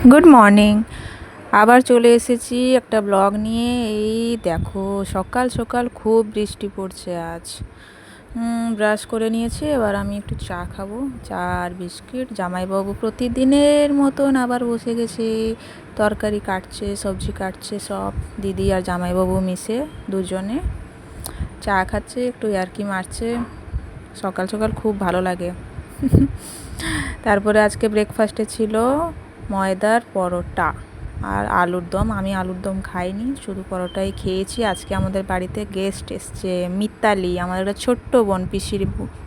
Good morning. আবার চলে এসেছি একটা ব্লগ নিয়ে। এই দেখো, সকাল সকাল খুব বৃষ্টি পড়ছে আজ। ব্রাশ করে নিয়েছি, এবার আমি একটু চা খাবো। চা আর বিস্কিট। জামাইবাবু প্রতিদিনের মতন আবার বসে গেছে, তরকারি কাটছে, সবজি কাটছে, সব দিদি আর জামাইবাবু মিশে দুজনে চা খাচ্ছে, একটু ইয়ার্কি মারছে। সকাল সকাল খুব ভালো লাগে। তারপরে আজকে ব্রেকফাস্টে ছিল ময়দার পরোটা আর আলুর দম। আমি আলুর দম খাইনি, শুধু পরোটাই খেয়েছি। আজকে আমাদের বাড়িতে গেস্ট এসছে, মিতালি, আমাদের একটা ছোট্ট বোন, পিসির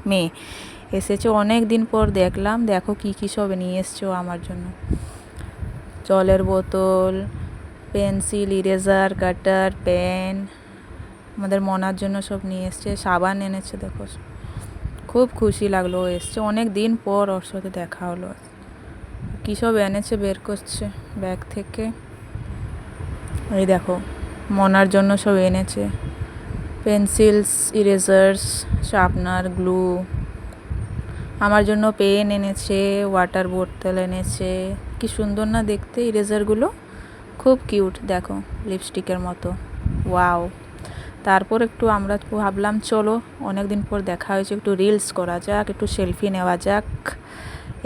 মেয়ে এসেছে। অনেক দিন পর দেখলাম। দেখো কি কি সব নিয়ে এসছো আমার জন্য। জলের বোতল, পেন্সিল, ইরেজার, কাটার, পেন, আমাদের মনার জন্য সব নিয়ে এসছে। সাবান এনেছে, দেখো। খুব খুশি লাগলো, ও এসছে অনেক দিন পর, ওর সাথে দেখা হলো। কী সব এনেছে বের করছে ব্যাগ থেকে। এই দেখো, মনার জন্য সব এনেছে, পেন্সিলস, ইরেজার্স, শার্পনার, গ্লু। আমার জন্য পেন এনেছে, ওয়াটার বোতল এনেছে। কি সুন্দর না দেখতে ইরেজারগুলো, খুব কিউট। দেখো, লিপস্টিকের মতো। ওয়াও। তারপর একটু আমরা ভাবলাম চলো, অনেক দিন পর দেখা হয়েছে, একটু রিলস করা যাক, একটু সেলফি নেওয়া যাক।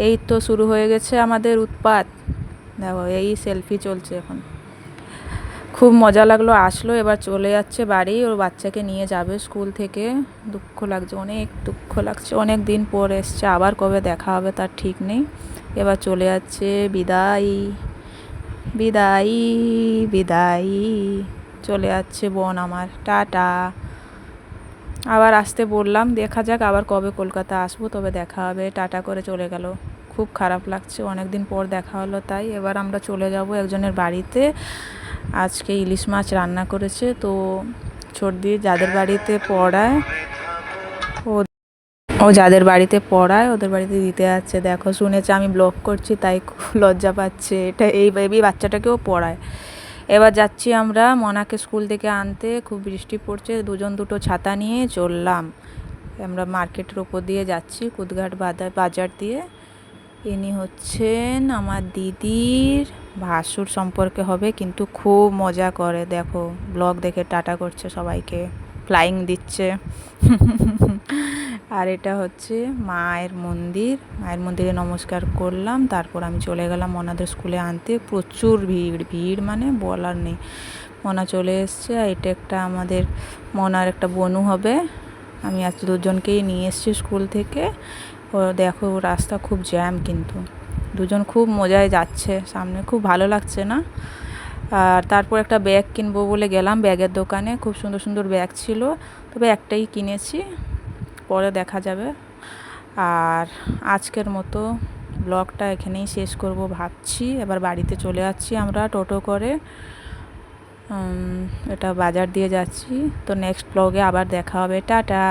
এই তো শুরু হয়ে গেছে আমাদের উৎপাত। দেখো, এই সেলফি চলছে এখন। খুব মজা লাগলো। আসলো, এবার চলে যাচ্ছে বাড়ি, ওর বাচ্চাকে নিয়ে যাবে স্কুল থেকে। দুঃখ লাগছে, অনেক দুঃখ লাগছে। অনেক দিন পর এসছে, আবার কবে দেখা হবে তার ঠিক নেই। এবার চলে যাচ্ছে। বিদায়, বিদায়, বিদায়। চলে যাচ্ছে বোন আমার। টাটা। আবার আসতে বললাম, দেখা যাক আবার কবে কলকাতা আসবো, তবে দেখা হবে। টাটা করে চলে গেল। খুব খারাপ লাগছে, অনেক দিন পর দেখা হলো তাই। এবার আমরা চলে যাব একজনের বাড়িতে। আজকে ইলিশ মাছ রান্না করেছে, তো ছোটদি যাদের বাড়িতে পড়ায়, ও ও যাদের বাড়িতে পড়ায় ওদের বাড়িতে দিতে যাচ্ছে। দেখো, শুনেছে আমি ব্লগ করছি, তাই খুব লজ্জা পাচ্ছে। এটা এই বাচ্চাটাকেও পড়ায়। এবার যাচ্ছি আমরা মনাকে স্কুল থেকে আনতে। খুব বৃষ্টি পড়ছে, দুজন দুটো ছাতা নিয়ে চললাম। আমরা মার্কেটের ওপর দিয়ে যাচ্ছি, কুদঘাট বাজার দিয়ে। ইনি হচ্ছেন আমার দিদির ভাসুর সম্পর্কে হবে, কিন্তু খুব মজা করে। দেখো, ব্লগ দেখে টাটা করছে সবাইকে, ফ্লাইং দিচ্ছে। আর এটা হচ্ছে মায়ের মন্দির। মায়ের মন্দিরে নমস্কার করলাম, তারপর আমি চলে গেলাম মনাদের স্কুলে আনতে। প্রচুর ভিড়, ভিড় মানে বলার নেই। মনা চলে এসছে। আর এটা একটা আমাদের মনার একটা বনু হবে। আমি আজ দুজনকেই নিয়ে এসেছি স্কুল থেকে। ও দেখো, রাস্তা খুব জ্যাম, কিন্তু দুজন খুব মজায় যাচ্ছে সামনে, খুব ভালো লাগছে না। আর তারপর একটা ব্যাগ কিনবো বলে গেলাম ব্যাগের দোকানে। খুব সুন্দর সুন্দর ব্যাগ ছিল, তবে একটাই কিনেছি, পরে দেখা যাবে। আর আজকের মতো ব্লগটা এখানেই শেষ করব ভাবছি। এবার বাড়িতে চলে যাচ্ছি আমরা টোটো করে। এটা বাজার দিয়ে যাচ্ছি। তো নেক্সট ব্লগে আবার দেখা হবে। টাটা।